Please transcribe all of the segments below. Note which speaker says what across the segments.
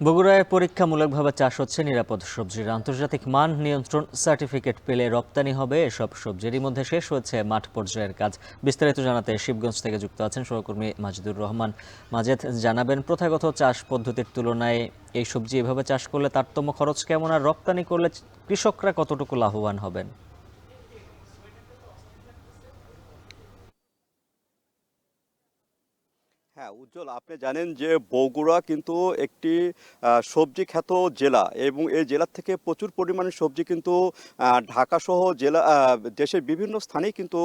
Speaker 1: বগুড়ায় পরীক্ষামূলকভাবে চাষ হচ্ছে নিরাপদ সবজির। আন্তর্জাতিক মান নিয়ন্ত্রণ সার্টিফিকেট পেলে রপ্তানি হবে এসব সবজির মধ্যে শেষ হয়েছে মাঠ পর্যায়ের কাজ। বিস্তারিত জানাতে শিবগঞ্জ থেকে যুক্ত আছেন সহকর্মী মাজেদুর রহমান। মাজেদ, জানাবেন প্রথাগত চাষ পদ্ধতির তুলনায় এই সবজি এভাবে চাষ করলে তারতম্য খরচ কেমন, আর রপ্তানি করলে কৃষকরা কতটুকু লাভবান হবেন?
Speaker 2: হ্যাঁ, উজ্জ্বল, আপনি জানেন যে বগুড়া কিন্তু একটি সবজি খ্যাত জেলা এবং এই জেলার থেকে প্রচুর পরিমাণে সবজি কিন্তু ঢাকাসহ জেলা দেশের বিভিন্ন স্থানেই কিন্তু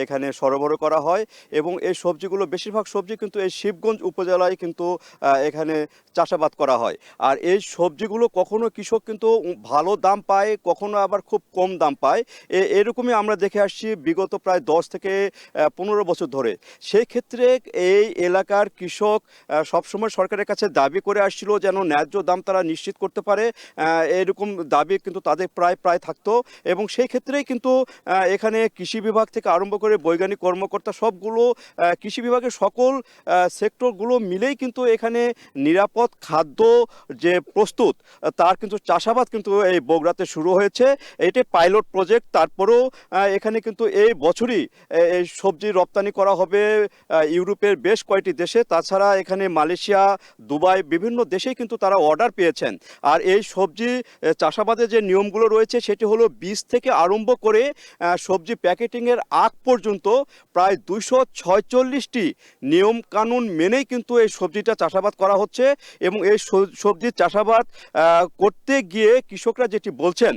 Speaker 2: এখানে সরবরাহ করা হয় এবং এই সবজিগুলো বেশিরভাগ সবজি কিন্তু এই শিবগঞ্জ উপজেলায় কিন্তু এখানে চাষাবাদ করা হয়। আর এই সবজিগুলো কখনো কৃষক কিন্তু ভালো দাম পায়, কখনো আবার খুব কম দাম পায়। এরকমই আমরা দেখে আসছি বিগত প্রায় 10 থেকে 15 বছর ধরে। সেই ক্ষেত্রে এই এলাকার কৃষক সবসময় সরকারের কাছে দাবি করে আসছিল যেন ন্যায্য দাম তারা নিশ্চিত করতে পারে। এরকম দাবি কিন্তু তাদের প্রায় থাকতো এবং সেই ক্ষেত্রেই কিন্তু এখানে কৃষি বিভাগ থেকে আরম্ভ করে বৈজ্ঞানিক কর্মকর্তা সবগুলো কৃষি বিভাগের সকল সেক্টরগুলো মিলেই কিন্তু এখানে নিরাপদ খাদ্য যে প্রস্তুত তার কিন্তু চাষাবাদ কিন্তু এই বগুড়াতে শুরু হয়েছে। এটি পাইলট প্রজেক্ট। তারপরেও এখানে কিন্তু এই বছরই এই সবজি রপ্তানি করা হবে ইউরোপের বেশ কয়েকটি দেশে। তাছাড়া এখানে মালয়েশিয়া, দুবাই বিভিন্ন দেশেই কিন্তু তারা অর্ডার পেয়েছেন। আর এই সবজি চাষাবাদের যে নিয়মগুলো রয়েছে সেটি হলো বীজ থেকে আরম্ভ করে সবজি প্যাকেটিংয়ের আগ পর্যন্ত প্রায় 246টি নিয়ম কানুন মেনেই কিন্তু এই সবজিটা চাষাবাদ করা হচ্ছে এবং এই সবজির চাষাবাদ করতে গিয়ে কৃষকরা যেটি বলছেন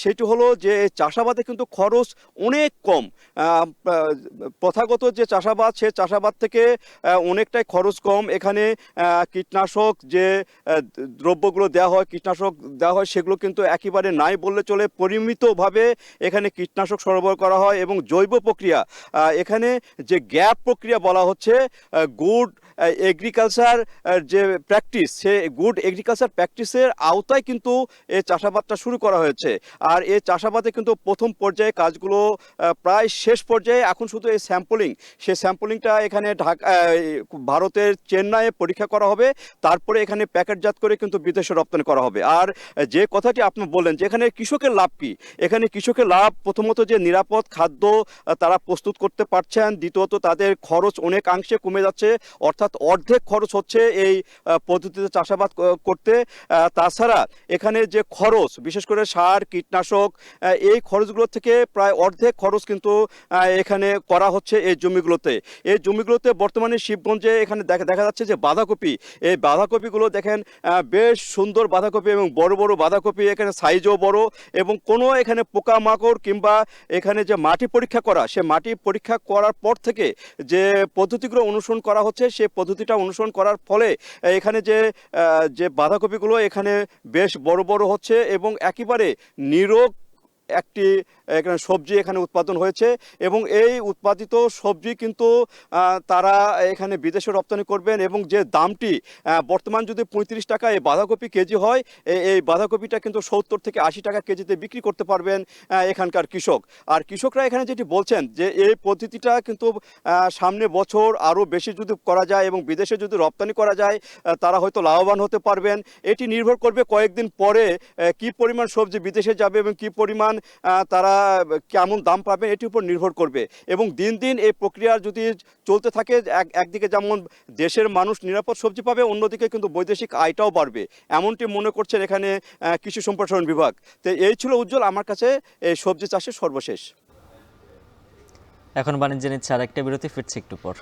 Speaker 2: সেটি হলো যে চাষাবাদে কিন্তু খরচ অনেক কম। প্রথাগত যে চাষাবাদ সে চাষাবাদ থেকে অনেকটাই খরচ কম। এখানে কীটনাশক যে দ্রব্যগুলো দেওয়া হয়, কীটনাশক দেওয়া হয়, সেগুলো কিন্তু একেবারে নাই বললে চলে। পরিমিতভাবে এখানে কীটনাশক সরবরাহ করা হয় এবং জৈব প্রক্রিয়া এখানে যে গ্যাপ প্রক্রিয়া বলা হচ্ছে গুড এগ্রিকালচার যে প্র্যাকটিস, সে গুড এগ্রিকালচার প্র্যাকটিসের আওতায় কিন্তু এই চাষাবাদটা শুরু করা হয়েছে। আর এই চাষাবাদে কিন্তু প্রথম পর্যায়ে কাজগুলো প্রায় শেষ পর্যায়ে। এখন শুধু এই স্যাম্পলিং, সেই স্যাম্পলিংটা এখানে ভারতের চেন্নাইয়ে পরীক্ষা করা হবে। তারপরে এখানে প্যাকেটজাত করে কিন্তু বিদেশে রপ্তানি করা হবে। আর যে কথাটি আপনি বললেন যে এখানে কৃষকের লাভ কি, এখানে কৃষকের লাভ প্রথমত যে নিরাপদ খাদ্য তারা প্রস্তুত করতে পারছেন, দ্বিতীয়ত তাদের খরচ অনেকাংশে কমে যাচ্ছে, অর্থাৎ অর্ধেক খরচ হচ্ছে এই পদ্ধতিতে চাষাবাদ করতে। তাছাড়া এখানে যে খরচ, বিশেষ করে সার, কীটনাশক, এই খরচগুলো থেকে প্রায় অর্ধেক খরচ কিন্তু এখানে করা হচ্ছে এই জমিগুলোতে। এই জমিগুলোতে বর্তমানে শিবগঞ্জে এখানে দেখা যাচ্ছে যে বাঁধাকপি, এই বাঁধাকপিগুলো দেখেন বেশ সুন্দর বাঁধাকপি এবং বড় বড় বাঁধাকপি, এখানে সাইজও বড় এবং কোনো এখানে পোকামাকড় কিংবা এখানে যে মাটি পরীক্ষা করা, সে মাটি পরীক্ষা করার পর থেকে যে পদ্ধতিগুলো অনুসরণ করা হচ্ছে সেই পদ্ধতিটা অনুসরণ করার ফলে এখানে যে বাঁধাকপিগুলো এখানে বেশ বড় বড় হচ্ছে এবং একেবারে নিরোগ একটি এখানে সবজি এখানে উৎপাদন হয়েছে এবং এই উৎপাদিত সবজি কিন্তু তারা এখানে বিদেশে রপ্তানি করবেন এবং যে দামটি বর্তমান যদি 35 টাকা এই বাঁধাকপি কেজি হয়, এই বাঁধাকপিটা কিন্তু 70 থেকে 80 টাকা কেজিতে বিক্রি করতে পারবেন এখানকার কৃষক। আর কৃষকরা এখানে যেটি বলছেন যে এই পদ্ধতিটা কিন্তু সামনে বছর আরও বেশি যদি করা যায় এবং বিদেশে যদি রপ্তানি করা যায় তারা হয়তো লাভবান হতে পারবেন। এটি নির্ভর করবে কয়েকদিন পরে কি পরিমাণ সবজি বিদেশে যাবে এবং কি পরিমাণ তারা কেমন দাম পাবেন এটির উপর নির্ভর করবে। এবং দিন দিন এই প্রক্রিয়া যদি চলতে থাকে, একদিকে যেমন দেশের মানুষ নিরাপদ সবজি পাবে, অন্যদিকে কিন্তু বৈদেশিক আয়টাও বাড়বে, এমনটি মনে করছেন এখানে কৃষি সম্প্রসারণ বিভাগ। তো এই ছিল উজ্জ্বল আমার কাছে এই সবজি চাষের সর্বশেষ।
Speaker 1: এখন বাণিজ্য নিচ্ছে আরেকটা বিরতি, ফিরছে একটু পর।